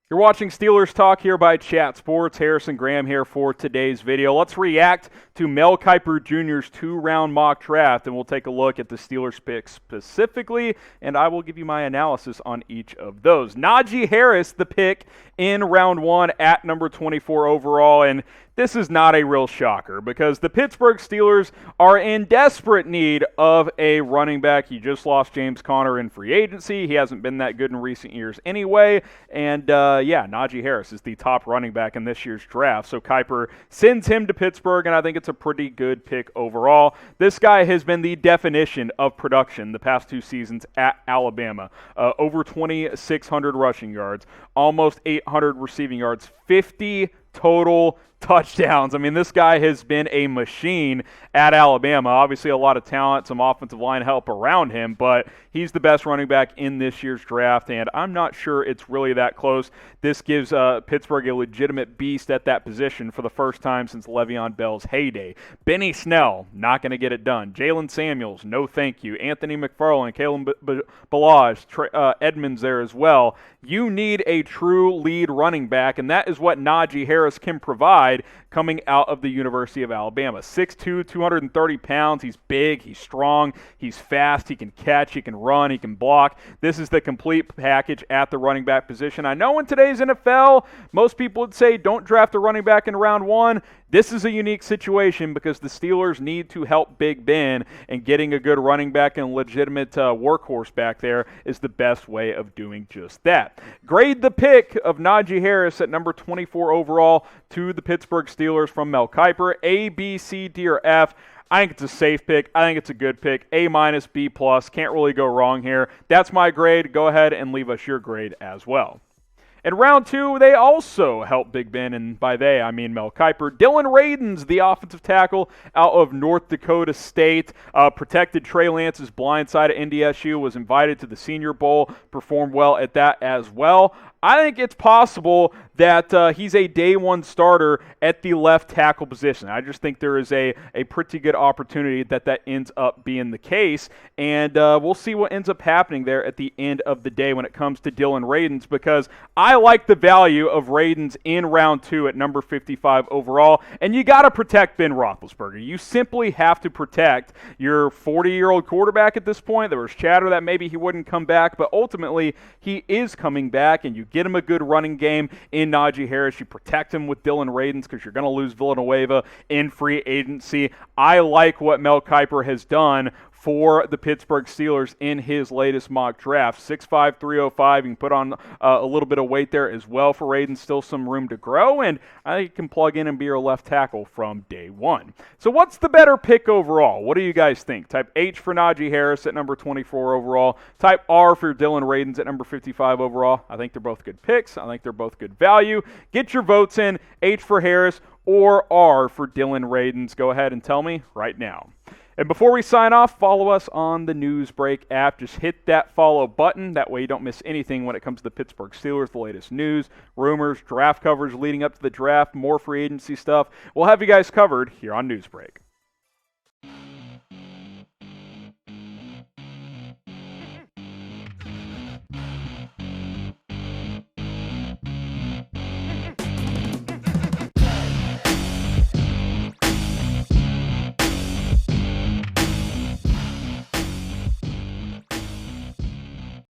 You're watching Steelers Talk here by Chat Sports. Harrison Graham here for today's video. Let's react to Mel Kiper Jr.'s two-round mock draft, and we'll take a look at the Steelers picks specifically, and I will give you my analysis on each of those. Naji Harris, the pick in round 1 at number 24 overall, and this is not a real shocker because the Pittsburgh Steelers are in desperate need of a running back. You just lost James Conner in free agency. He hasn't been that good in recent years anyway, and Naji Harris is the top running back in this year's draft. So Kiper sends him to Pittsburgh, and I think it's a pretty good pick overall. This guy has been the definition of production the past 2 seasons at Alabama. Over 2,600 rushing yards, almost 800 receiving yards, 50 total touchdowns. I mean, this guy has been a machine at Alabama. Obviously, a lot of talent, some offensive line help around him, but he's the best running back in this year's draft, and I'm not sure it's really that close. This gives Pittsburgh a legitimate beast at that position for the first time since Le'Veon Bell's heyday. Benny Snell, not going to get it done. Jalen Samuels, no thank you. Anthony McFarland, Kalen Ballage, Edmonds there as well. You need a true lead running back, and that is what Naji Harris can provide coming out of the University of Alabama. 6'2", 230 pounds. He's big, he's strong, he's fast, he can catch, he can run, he can block. This is the complete package at the running back position. I know in today's NFL, most people would say don't draft a running back in round 1. This is a unique situation because the Steelers need to help Big Ben, and getting a good running back and legitimate workhorse back there is the best way of doing just that. Grade the pick of Naji Harris at number 24 overall to the Pittsburgh Steelers from Mel Kiper. A, B, C, D, or F. I think it's a safe pick. I think it's a good pick. A-, B+. Can't really go wrong here. That's my grade. Go ahead and leave us your grade as well. In round 2, they also helped Big Ben, and by they, I mean Mel Kiper. Dillon Radunz, the offensive tackle out of North Dakota State, protected Trey Lance's blindside at NDSU, was invited to the Senior Bowl, performed well at that as well. I think it's possible that he's a day 1 starter at the left tackle position. I just think there is a pretty good opportunity that ends up being the case, and we'll see what ends up happening there at the end of the day when it comes to Dillon Radunz, because I like the value of Radunz in round 2 at number 55 overall, and you got to protect Ben Roethlisberger. You simply have to protect your 40-year-old quarterback at this point. There was chatter that maybe he wouldn't come back, but ultimately he is coming back, and you get him a good running game in Naji Harris. You protect him with Dillon Radunz because you're going to lose Villanueva in free agency. I like what Mel Kiper has done for the Pittsburgh Steelers in his latest mock draft. 6'5", 305. You can put on a little bit of weight there as well for Radunz. Still some room to grow, and I think he can plug in and be your left tackle from day 1. So what's the better pick overall? What do you guys think? Type H for Naji Harris at number 24 overall. Type R for Dillon Radunz at number 55 overall. I think they're both good picks. I think they're both good value. Get your votes in. H for Harris or R for Dillon Radunz. Go ahead and tell me right now. And before we sign off, follow us on the Newsbreak app. Just hit that follow button. That way you don't miss anything when it comes to the Pittsburgh Steelers, the latest news, rumors, draft coverage leading up to the draft, more free agency stuff. We'll have you guys covered here on Newsbreak.